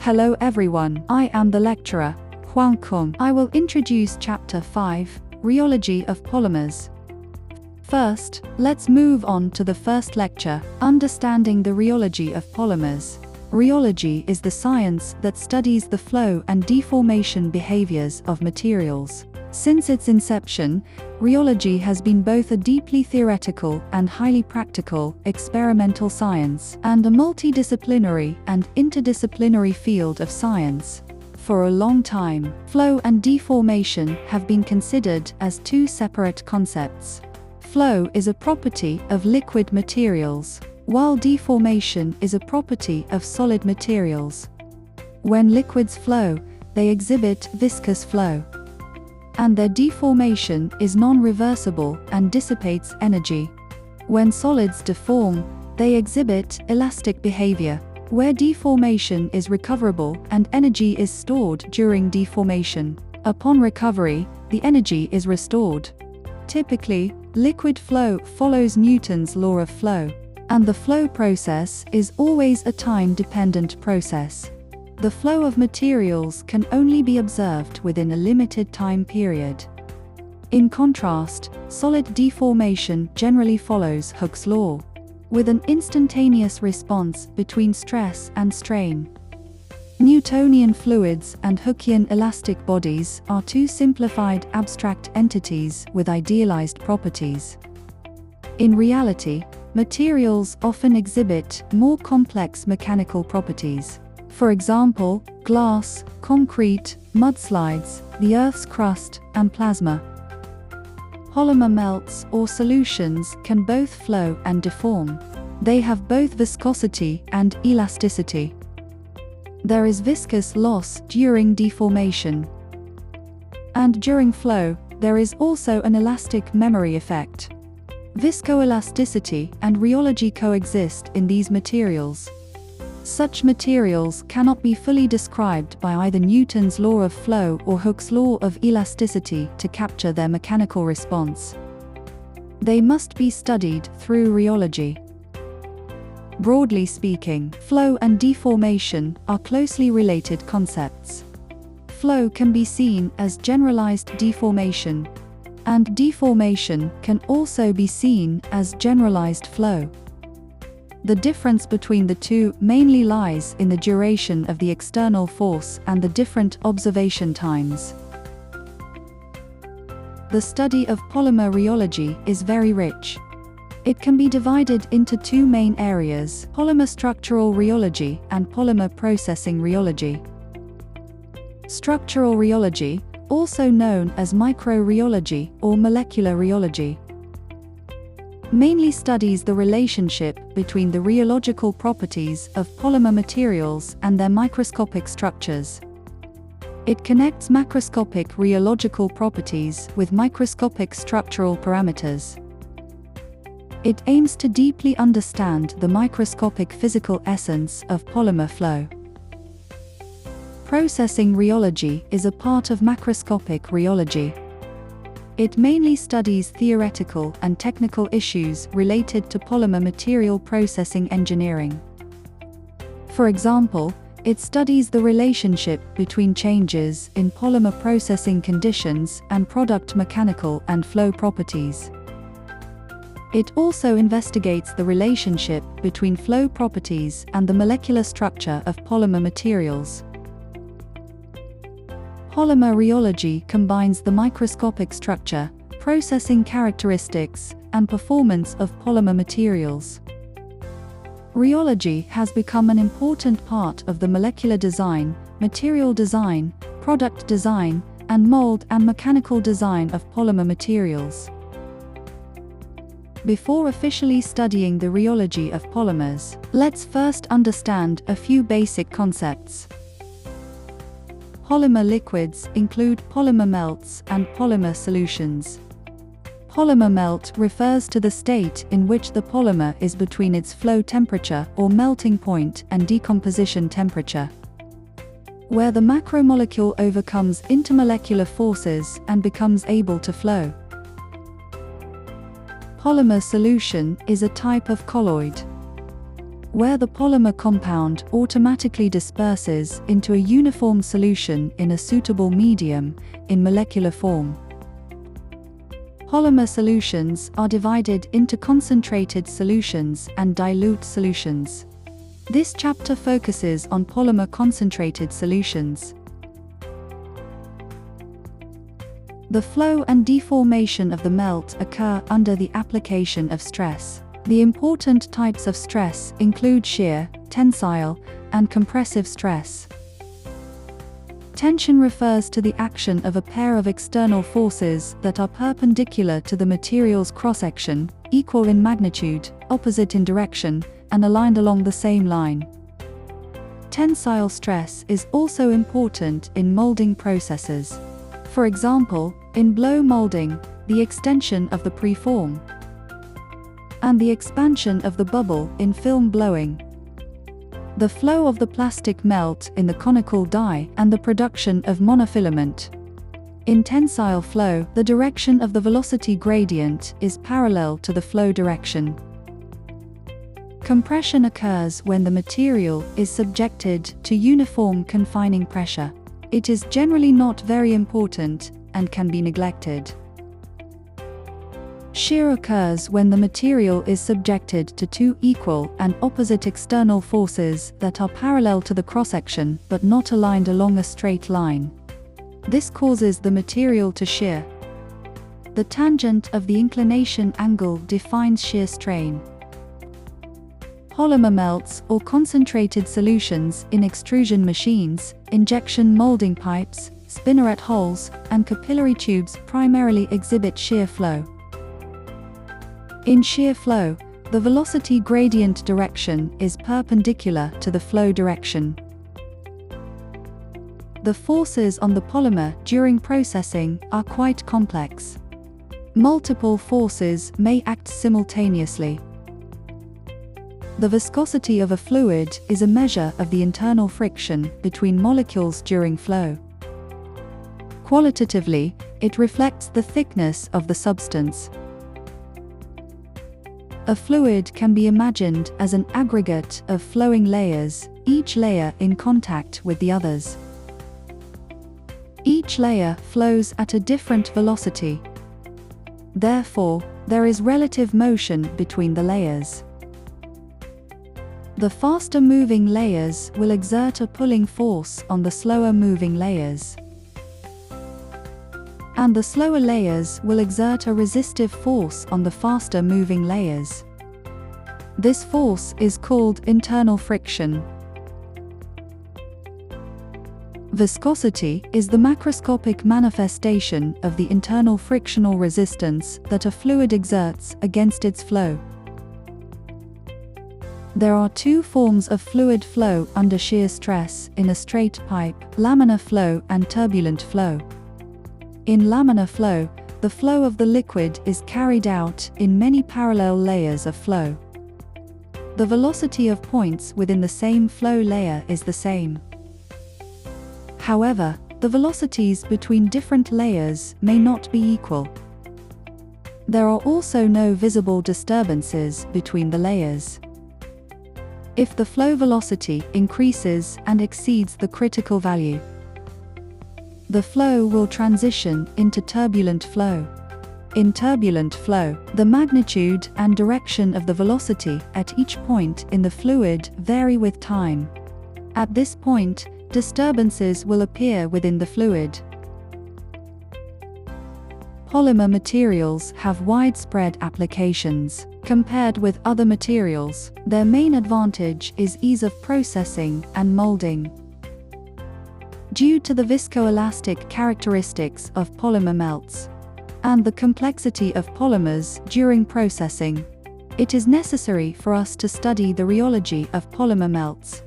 Hello everyone, I am the lecturer, Huang Kung. I will introduce Chapter 5, Rheology of Polymers. First, let's move on to the first lecture, Understanding the Rheology of Polymers. Rheology is the science that studies the flow and deformation behaviors of materials. Since its inception, rheology has been both a deeply theoretical and highly practical, experimental science, and a multidisciplinary and interdisciplinary field of science. For a long time, flow and deformation have been considered as two separate concepts. Flow is a property of liquid materials, while deformation is a property of solid materials. When liquids flow, they exhibit viscous flow, and their deformation is non-reversible and dissipates energy. When solids deform, they exhibit elastic behavior, where deformation is recoverable and energy is stored during deformation. Upon recovery, the energy is restored. Typically, liquid flow follows Newton's law of flow, and the flow process is always a time-dependent process. The flow of materials can only be observed within a limited time period. In contrast, solid deformation generally follows Hooke's law, with an instantaneous response between stress and strain. Newtonian fluids and Hookean elastic bodies are two simplified abstract entities with idealized properties. In reality, materials often exhibit more complex mechanical properties. For example, glass, concrete, mudslides, the Earth's crust, and plasma. Polymer melts or solutions can both flow and deform. They have both viscosity and elasticity. There is viscous loss during deformation. And during flow, there is also an elastic memory effect. Viscoelasticity and rheology coexist in these materials. Such materials cannot be fully described by either Newton's law of flow or Hooke's law of elasticity to capture their mechanical response. They must be studied through rheology. Broadly speaking, flow and deformation are closely related concepts. Flow can be seen as generalized deformation, and deformation can also be seen as generalized flow. The difference between the two mainly lies in the duration of the external force and the different observation times. The study of polymer rheology is very rich. It can be divided into two main areas: polymer structural rheology and polymer processing rheology. Structural rheology, also known as micro-rheology or molecular rheology, mainly studies the relationship between the rheological properties of polymer materials and their microscopic structures. It connects macroscopic rheological properties with microscopic structural parameters. It aims to deeply understand the microscopic physical essence of polymer flow. Processing rheology is a part of macroscopic rheology. It mainly studies theoretical and technical issues related to polymer material processing engineering. For example, it studies the relationship between changes in polymer processing conditions and product mechanical and flow properties. It also investigates the relationship between flow properties and the molecular structure of polymer materials. Polymer rheology combines the microscopic structure, processing characteristics, and performance of polymer materials. Rheology has become an important part of the molecular design, material design, product design, and mold and mechanical design of polymer materials. Before officially studying the rheology of polymers, let's first understand a few basic concepts. Polymer liquids include polymer melts and polymer solutions. Polymer melt refers to the state in which the polymer is between its flow temperature or melting point and decomposition temperature, where the macromolecule overcomes intermolecular forces and becomes able to flow. Polymer solution is a type of colloid. where the polymer compound automatically disperses into a uniform solution in a suitable medium in molecular form. Polymer solutions are divided into concentrated solutions and dilute solutions. This chapter focuses on polymer concentrated solutions. The flow and deformation of the melt occur under the application of stress. The important types of stress include shear, tensile, and compressive stress. Tension refers to the action of a pair of external forces that are perpendicular to the material's cross-section, equal in magnitude, opposite in direction, and aligned along the same line. Tensile stress is also important in molding processes. For example, in blow molding, the extension of the preform and the expansion of the bubble in film blowing. The flow of the plastic melt in the conical die and the production of monofilament. In tensile flow, the direction of the velocity gradient is parallel to the flow direction. Compression occurs when the material is subjected to uniform confining pressure. It is generally not very important and can be neglected. Shear occurs when the material is subjected to two equal and opposite external forces that are parallel to the cross-section but not aligned along a straight line. This causes the material to shear. The tangent of the inclination angle defines shear strain. Polymer melts or concentrated solutions in extrusion machines, injection molding pipes, spinneret holes, and capillary tubes primarily exhibit shear flow. In shear flow, the velocity gradient direction is perpendicular to the flow direction. The forces on the polymer during processing are quite complex. Multiple forces may act simultaneously. The viscosity of a fluid is a measure of the internal friction between molecules during flow. Qualitatively, it reflects the thickness of the substance. A fluid can be imagined as an aggregate of flowing layers, each layer in contact with the others. Each layer flows at a different velocity. Therefore, there is relative motion between the layers. The faster moving layers will exert a pulling force on the slower moving layers. And the slower layers will exert a resistive force on the faster moving layers. This force is called internal friction. Viscosity is the macroscopic manifestation of the internal frictional resistance that a fluid exerts against its flow. There are two forms of fluid flow under shear stress in a straight pipe: laminar flow and turbulent flow. In laminar flow, the flow of the liquid is carried out in many parallel layers of flow. The velocity of points within the same flow layer is the same. However, the velocities between different layers may not be equal. There are also no visible disturbances between the layers. If the flow velocity increases and exceeds the critical value, the flow will transition into turbulent flow. In turbulent flow, the magnitude and direction of the velocity at each point in the fluid vary with time. At this point, disturbances will appear within the fluid. Polymer materials have widespread applications. Compared with other materials, their main advantage is ease of processing and molding. Due to the viscoelastic characteristics of polymer melts and the complexity of polymers during processing, it is necessary for us to study the rheology of polymer melts.